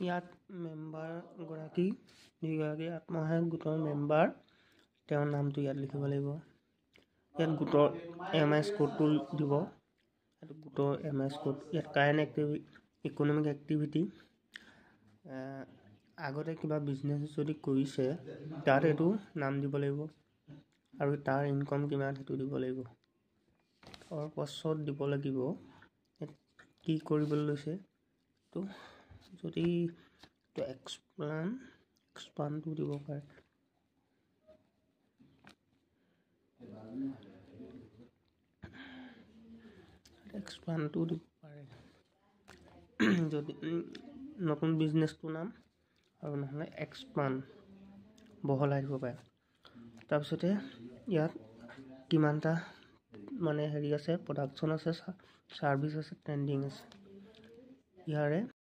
ইয়াত মেম্বাৰগৰাকী যিগৰাকী আত্মসহায়ক গোটৰ মেম্বাৰ তেওঁৰ নামটো ইয়াত লিখিব লাগিব। ইয়াত গোটৰ MS কোডটো দিব। এইটো গোটৰ MS কোড। ইয়াত কাৰেণ্ট ইকনমিক এক্টিভিটি, আগতে কিবা বিজনেছ যদি কৰিছে তাত এইটো নাম দিব লাগিব আৰু তাৰ ইনকম কিমান সেইটো দিব লাগিব। তাৰ পাছত দিব লাগিব কি কৰিবলৈ লৈছে তো যদি এক্সপানটো দিব পাৰে। এক্সপানটো দিব পাৰে যদি নতুন বিজনেছটোৰ নাম আৰু নহ'লে এক্সপান বহলাই দিব পাৰে। তাৰপিছতে ইয়াত কিমানটা মানে হেৰি আছে, প্ৰডাকশ্যন আছে, ছাৰ্ভিচ আছে, ট্ৰেণ্ডিং আছে। ইয়াৰে